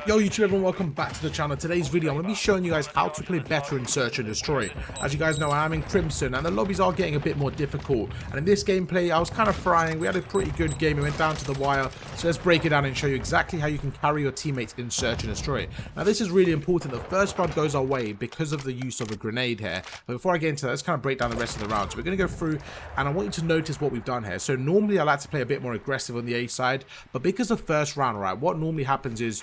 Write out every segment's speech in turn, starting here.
Yo YouTube everyone, welcome back to the channel. Today's video I'm going to be showing you guys how to play better in Search and Destroy. As you guys know, I am in Crimson and the lobbies are getting a bit more difficult, and in this gameplay I was kind of frying. We had a pretty good game, it went down to the wire, so let's break it down and show you exactly how you can carry your teammates in Search and Destroy. Now this is really important. The first round goes our way because of the use of a grenade here, but before I get into that, let's kind of break down the rest of the round. So we're going to go through and I want you to notice what we've done here. So normally I like to play a bit more aggressive on the A side, but because the first round, right, what normally happens is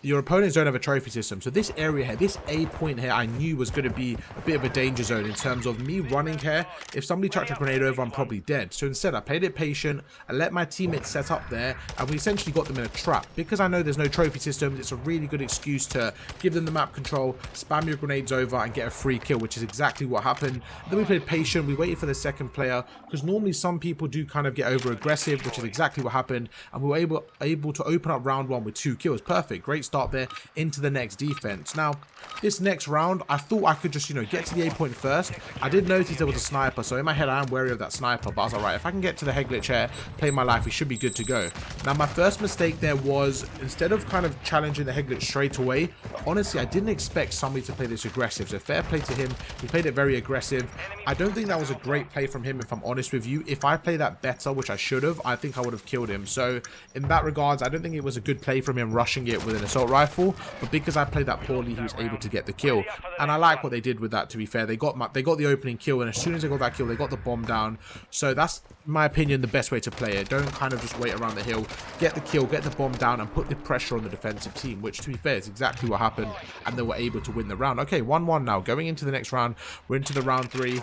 your opponents don't have a trophy system. So this area here, this A point here, I knew was going to be a bit of a danger zone in terms of me running here. If somebody chucked a grenade over, I'm probably dead. So instead I played it patient, I let my teammates set up there, and we essentially got them in a trap. Because I know there's no trophy system, it's a really good excuse to give them the map control, spam your grenades over and get a free kill, which is exactly what happened. Then we played patient, we waited for the second player, because normally some people do kind of get over aggressive, which is exactly what happened, and we were able to open up round one with 2 kills. Perfect, great start there into the next defense. Now this next round I thought I could just, you know, get to the A point first. I did notice there was a sniper, so in my head I am wary of that sniper, but I was like, right, if I can get to the head glitch here, play my life, we should be good to go. Now my first mistake there was, instead of kind of challenging the head glitch straight away, honestly I didn't expect somebody to play this aggressive, so fair play to him, he played it very aggressive. I don't think that was a great play from him, if I'm honest with you. If I played that better, which I should have, I think I would have killed him. So in that regards, I don't think it was a good play from him rushing it with an assault rifle, but because I played that poorly, he was able to get the kill. And I like what they did with that, to be fair. They got the opening kill, and as soon as they got that kill, they got the bomb down. So that's, in my opinion, the best way to play it. Don't kind of just wait around the hill, get the kill, get the bomb down, and put the pressure on the defensive team, which, to be fair, is exactly what happened, and they were able to win the round. Okay, 1-1 now. Going into the next round, we're into the round 3.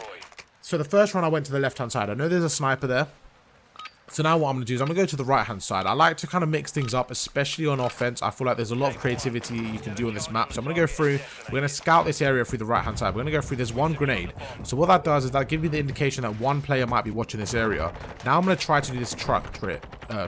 So the first round I went to the left-hand side. I know there's a sniper there. So now what I'm going to do is I'm going to go to the right-hand side. I like to kind of mix things up, especially on offense. I feel like there's a lot of creativity you can do on this map. So I'm going to go through. We're going to scout this area through the right-hand side. We're going to go through. There's one grenade. So what that does is that gives me the indication that one player might be watching this area. Now I'm going to try to do this truck trick.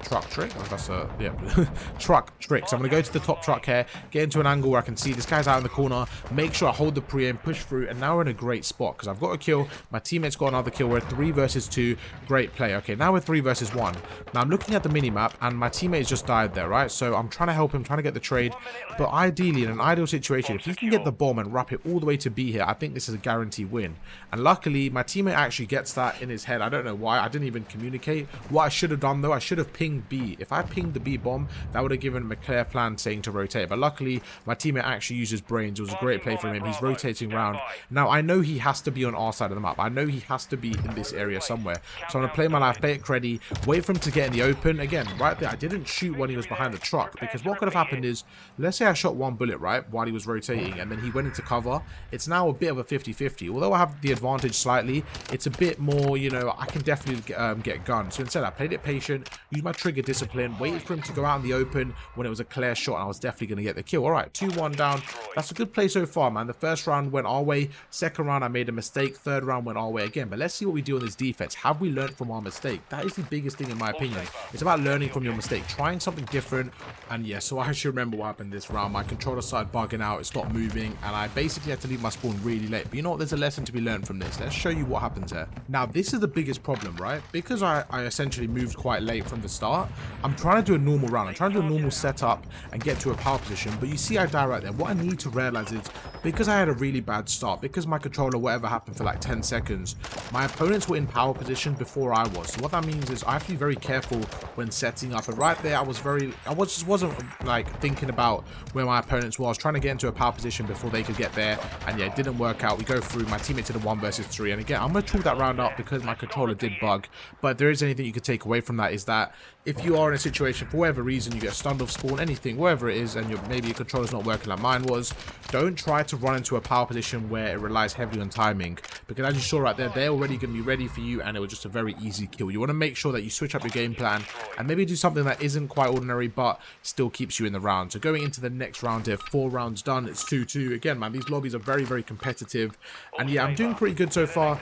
Truck trick? Oh, that's a, yeah. Truck trick. So I'm going to go to the top truck here, get into an angle where I can see this guy's out in the corner, make sure I hold the pre-aim, push through, and now we're in a great spot because I've got a kill. My teammate's got another kill. We're 3 versus 2. Great play. Okay, now we're 3 versus 1. Now I'm looking at the mini-map and my teammate's just died there, right? So I'm trying to help him, trying to get the trade. But ideally, in an ideal situation, if he can get the bomb and wrap it all the way to B here, I think this is a guaranteed win. And luckily, my teammate actually gets that in his head. I don't know why. I didn't even communicate. What I should have done, though, I should have pinged B. If I pinged the B bomb, that would have given him a clear plan saying to rotate. But luckily, my teammate actually used his brains. It was a great play from him. He's rotating around. Now, I know he has to be on our side of the map. I know he has to be in this area somewhere. So I'm going to play my life, play it cruddy, wait for him to get in the open. Again, right there, I didn't shoot when he was behind the truck, because what could have happened is, let's say I shot one bullet, right, while he was rotating, and then he went into cover. It's now a bit of a 50-50. Although I have the advantage slightly, it's a bit more, you know, I can definitely get gunned. So instead, I played it patient, used my trigger discipline, waited for him to go out in the open when it was a clear shot, and I was definitely going to get the kill. All right, 2-1 down. That's a good play so far, man. The first round went our way. Second round, I made a mistake. Third round went our way again. But let's see what we do on this defense. Have we learned from our mistake? That is the biggest thing in my opinion. It's about learning from your mistake, trying something different. And yeah, so I actually remember what happened this round. My controller started bugging out, it stopped moving, and I basically had to leave my spawn really late. But you know what, there's a lesson to be learned from this. Let's show you what happens here. Now this is the biggest problem, right? Because I essentially moved quite late from the start, I'm trying to do a normal round, I'm trying to do a normal setup and get to a power position, but you see I die right there. What I need to realize is, because I had a really bad start, because my controller, whatever happened for like 10 seconds, my opponents were in power position before I was. So what that means is I have to be very careful when setting up. And right there, I just wasn't like thinking about where my opponents were. I was trying to get into a power position before they could get there, and yeah, it didn't work out. We go through, my teammate to the 1 versus 3, and again, I'm going to chalk that round up because my controller did bug. But if there is anything you could take away from that, is that if you are in a situation, for whatever reason, you get stunned off spawn, anything, wherever it is, and maybe your controller's not working like mine was, don't try to run into a power position where it relies heavily on timing, because as you saw right there, they're already going to be ready for you, and it was just a very easy kill. You want to make sure that you switch up your game plan and maybe do something that isn't quite ordinary but still keeps you in the round. So going into the next round here, 4 rounds done, it's 2-2. Again, man, these lobbies are very, very competitive, and yeah, I'm doing pretty good so far,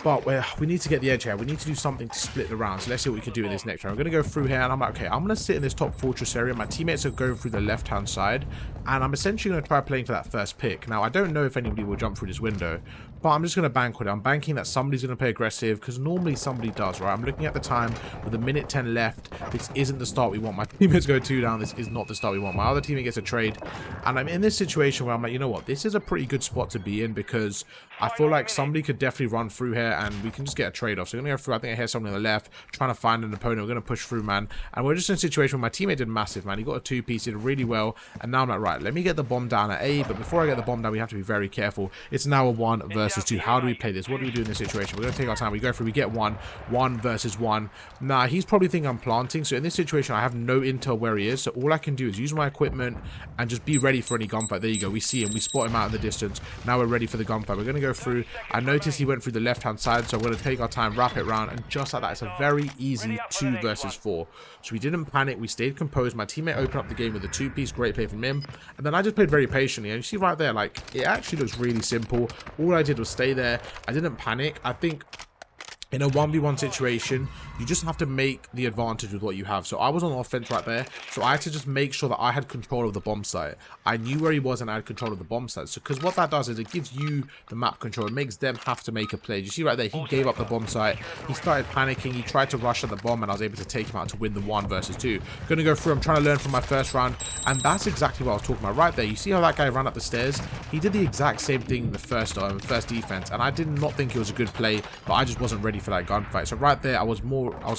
but we need to get the edge here. We need to do something to split the round. So let's see what we can do in this next round. I'm going to go through here, and I'm like, okay, I'm going to sit in this top fortress area. My teammates are going through the left-hand side, and I'm essentially going to try playing for that first pick. Now, I don't know if anybody will jump through this window, But I'm just going to bank on it. I'm banking that somebody's going to play aggressive, because normally somebody does, right? I'm looking at the time with a minute 10 left. This isn't the start we want. My teammates go 2 down. This is not the start we want. My other teammate gets a trade. And I'm in this situation where I'm like, you know what? This is a pretty good spot to be in, because I feel like somebody could definitely run through here and we can just get a trade off. So we're going to go through. I think I hear someone on the left trying to find an opponent. We're going to push through, man. And we're just in a situation where my teammate did massive, man. He got a 2-piece, did really well. And now I'm like, right, let me get the bomb down at A. But before I get the bomb down, we have to be very careful. It's now a 1 versus 2. How do we play this? What do we do in this situation? We're going to take our time. We go through. We get 1 versus 1. Nah, he's probably thinking I'm planting. So in this situation, I have no intel where he is. So all I can do is use my equipment and just be ready for any gunfight. There you go. We see him. We spot him out in the distance. Now we're ready for the gunfight. We're going to go through. I noticed he went through the left-hand side. So we're going to take our time, wrap it around. And just like that, it's a very easy 2 versus 4. So we didn't panic. We stayed composed. My teammate opened up the game with a 2-piece. Great play from him. And then I just played very patiently. And you see right there, like, it actually looks really simple. All I did was stay there. I didn't panic. I think in a 1v1 situation, you just have to make the advantage with what you have. So I was on offense right there. So I had to just make sure that I had control of the bomb site. I knew where he was and I had control of the bomb site. So because what that does is it gives you the map control. It makes them have to make a play. You see right there, he gave up the bomb site. He started panicking. He tried to rush at the bomb and I was able to take him out to win the 1 versus 2. Gonna go through. I'm trying to learn from my first round. And that's exactly what I was talking about right there. You see how that guy ran up the stairs? He did the exact same thing in the first defense. And I did not think it was a good play, but I just wasn't ready for that gunfight. So right there, I was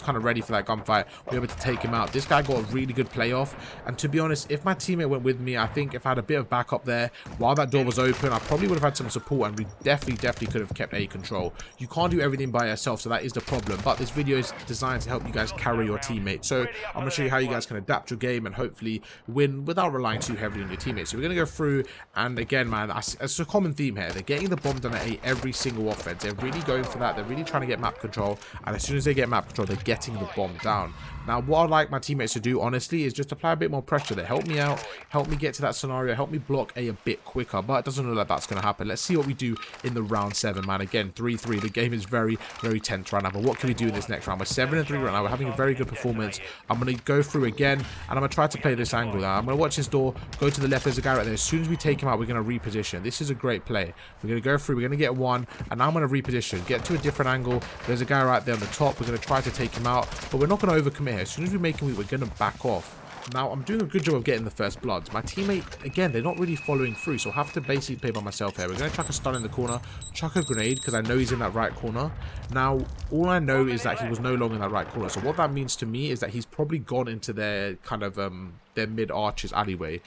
kind of ready for that gunfight. We were able to take him out. This guy got a really good play off. And to be honest, if my teammate went with me, I think if I had a bit of backup there, while that door was open, I probably would have had some support and we definitely could have kept A control. You can't do everything by yourself, so that is the problem. But this video is designed to help you guys carry your teammates. So I'm going to show you how you guys can adapt your game and hopefully win without relying too heavily on your teammates. So we're going to go through, and again, man, it's a common theme here. They're getting the bomb done at A every single offense. They're really going for that. They're really trying to get map control. And as soon as they get map control, they're getting the bomb down. Now, what I'd like my teammates to do, honestly, is just apply a bit more pressure. They help me out, help me get to that scenario, help me block A bit quicker. But it doesn't look like that's going to happen. Let's see what we do in the round 7, man. Again, 3-3. The game is very tense right now. But what can we do in this next round? We're 7-3 right now. We're having a very good performance. I'm going to go through again, and I'm going to try to play this angle now. I'm going to watch this door, go to the left. There's a guy right there. As soon as we take him out, we're going to reposition. This is a great play. We're going to go through. We're going to get 1, and now I'm going to reposition. Get to a different angle. There's a guy right there on the top. We're going to try to take him out, but we're not going to overcommit here. As soon as we make him, we're going to back off. Now, I'm doing a good job of getting the first bloods. My teammate, again, they're not really following through, so I have to basically play by myself here. We're going to chuck a stun in the corner, chuck a grenade, because I know he's in that right corner. Now, all I know is that he was no longer in that right corner. So what that means to me is that he's probably gone into their kind of, their mid-arches alleyway.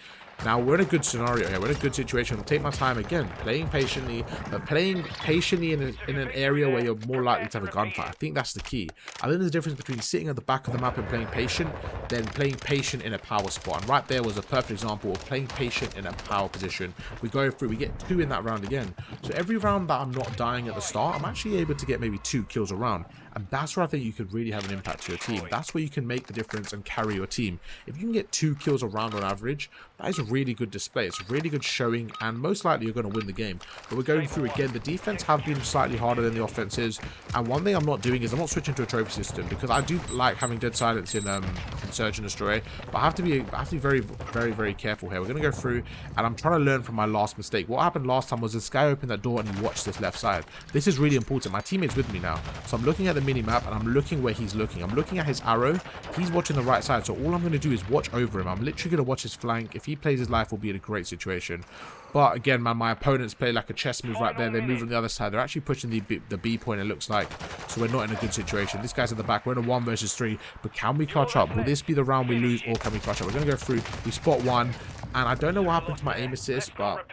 Now, we're in a good scenario here. We're in a good situation. I'll take my time again, playing patiently, but playing patiently in an area where you're more likely to have a gunfight. I think that's the key. I think there's a difference between sitting at the back of the map and playing patient than playing patient in a power spot. And right there was a perfect example of playing patient in a power position. We go through, we get 2 in that round again. So every round that I'm not dying at the start, I'm actually able to get maybe 2 kills a round. And that's where I think you could really have an impact to your team. That's where you can make the difference and carry your team. If you can get 2 kills a round on average, that is a really good display. It's a really good showing, and most likely you're going to win the game. But we're going through again. The defense have been slightly harder than the offenses. And one thing I'm not doing is I'm not switching to a trophy system, because I do like having dead silence in Search and Destroy. But I have to be very careful here. We're going to go through, and I'm trying to learn from my last mistake. What happened last time was this guy opened that door and he watched this left side. This is really important. My teammate's with me now, so I'm looking at the mini-map and I'm looking where he's looking. I'm looking at his arrow. He's watching the right side, so all I'm going to do is watch over him. I'm literally going to watch his flank. If he plays his life, we'll be in a great situation. But again, man, my opponents play like a chess move right there. They move on the other side. They're actually pushing the B point, it looks like. So we're not in a good situation. This guy's at the back. We're in a 1 versus 3. But can we clutch up? Will this be the round we lose, or can we clutch up? We're going to go through. We spot 1. And I don't know what happened to my aim assist, but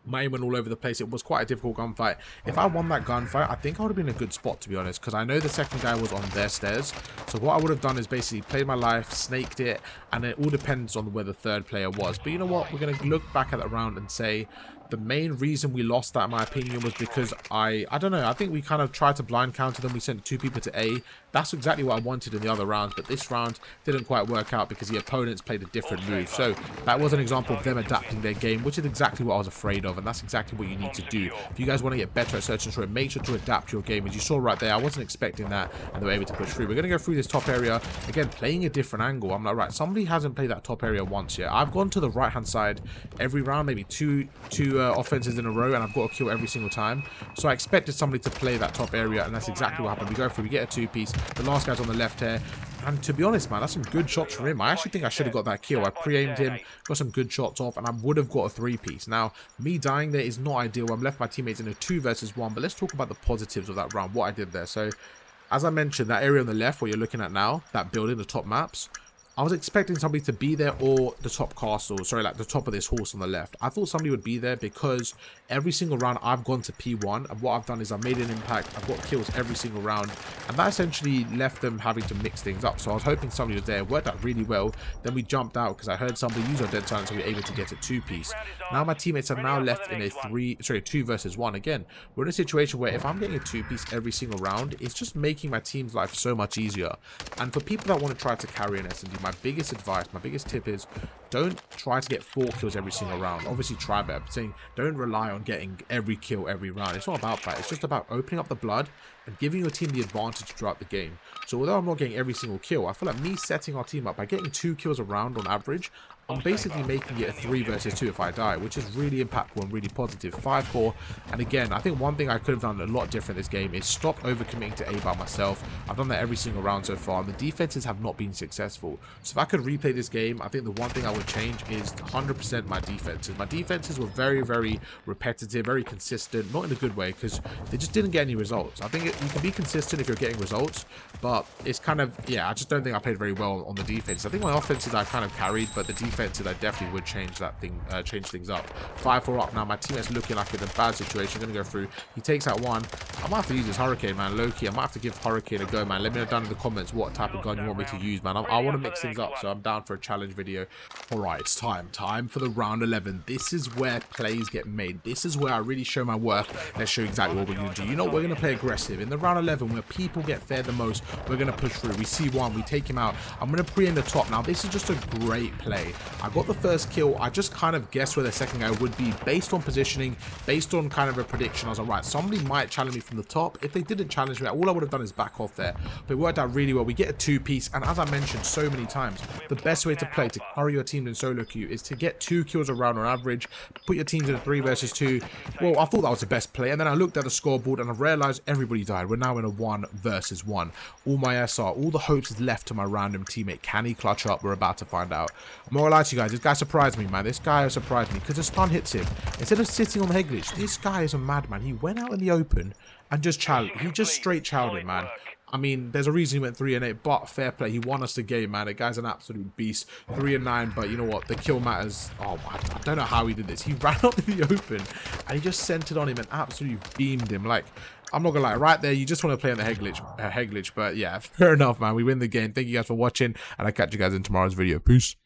my aim went all over the place. It was quite a difficult gunfight. If I won that gunfight, I think I would have been in a good spot, to be honest, because I know the second guy was on their stairs. So what I would have done is basically played my life, snaked it, and it all depends on where the third player was. But you know what? We're going to look back at that round and say the main reason we lost that, in my opinion, was because I don't know, I think we kind of tried to blind counter them. We sent 2 people to A. That's exactly what I wanted in the other rounds, but this round didn't quite work out because the opponents played a different move. So that was an example of them adapting their game, which is exactly what I was afraid of, and that's exactly what you need to do. If you guys want to get better at Search and Destroy, make sure to adapt your game. As you saw right there, I wasn't expecting that, and they were able to push through. We're going to go through this top area, again, playing a different angle. I'm like, right, somebody hasn't played that top area once yet. I've gone to the right-hand side every round, maybe two 2 offenses in a row, and I've got to kill every single time. So I expected somebody to play that top area, and that's exactly what happened. We go through, we get a 2-piece. The last guy's on the left here. And to be honest, man, that's some good shots from him. I actually think I should have got that kill. I pre-aimed him, got some good shots off, and I would have got a 3-piece. Now, me dying there is not ideal. I'm left my teammates in a 2 versus 1, but let's talk about the positives of that round, what I did there. So, as I mentioned, that area on the left, where you're looking at now, that building, the top maps, I was expecting somebody to be there, or the top castle, sorry, like the top of this horse on the left. I thought somebody would be there because every single round I've gone to P1, and what I've done is I've made an impact, I've got kills every single round, and that essentially left them having to mix things up. So I was hoping somebody was there. It worked out really well. Then we jumped out because I heard somebody use our dead silence, so we were able to get a 2-piece. Now my teammates are now left in a 2 versus 1 again. We're in a situation where if I'm getting a 2-piece every single round, it's just making my team's life so much easier. And for people that want to try to carry an S&D, my biggest advice, my biggest tip is don't try to get 4 kills every single round. Obviously try better, but saying don't rely on getting every kill every round. It's not about that. It's just about opening up the blood and giving your team the advantage throughout the game. So although I'm not getting every single kill, I feel like me setting our team up by getting 2 kills a round on average, I'm basically making it a 3 versus 2 if I die, which is really impactful and really positive. 5-4, and again, I think one thing I could have done a lot different this game is stop overcommitting to A by myself. I've done that every single round so far, and the defenses have not been successful. So if I could replay this game, I think the one thing I would change is 100% my defenses. My defenses were very, very repetitive, very consistent, not in a good way, because they just didn't get any results. I think you can be consistent if you're getting results, but it's kind of, yeah, I just don't think I played very well on the defense. I think my offenses I kind of carried, but the defenses I definitely would change that thing, change things up. 5-4 up now. My teammate's looking like in a bad situation. Gonna go through. He takes out 1. I might have to use this Hurricane, man. Low-key, I might have to give Hurricane a go, man. Let me know down in the comments what type of gun you want me to use, man. I want to mix things up, so I'm down for a challenge video. Alright, it's time for the round 11. This is where plays get made. This is where I really show my worth. Let's show you exactly what we're going to do. You know, we're going to play aggressive. In the round 11, where people get fed the most, we're going to push through. We see 1, we take him out. I'm going to pre in the top. Now, this is just a great play. I got the first kill. I just kind of guessed where the second guy would be based on positioning, based on kind of a prediction. I was like, right, somebody might challenge me from the top. If they didn't challenge me, all I would have done is back off there. But it worked out really well. We get a 2-piece, and as I mentioned so many times, the best way to play to carry your team in solo queue is to get 2 kills a round on average, put your teams in a 3 versus 2. Well, I thought that was the best play, and then I looked at the scoreboard and I realized everybody died. We're now in a 1 versus 1. All my SR, all the hopes is left to my random teammate. Can he clutch up? We're about to find out. I'm not gonna lie to you guys, this guy surprised me, man. This guy surprised me because the stun hits him. Instead of sitting on the head glitch, this guy is a madman. He went out in the open and just challenged. He just straight challenged him, man. I mean, there's a reason he went 3-8, but fair play. He won us the game, man. The guy's an absolute beast. 3-9, but you know what? The kill matters. Oh, I don't know how he did this. He ran up in the open, and he just sent it on him and absolutely beamed him. Like, I'm not gonna lie, right there, you just want to play on the head glitch, but yeah, fair enough, man. We win the game. Thank you guys for watching, and I'll catch you guys in tomorrow's video. Peace.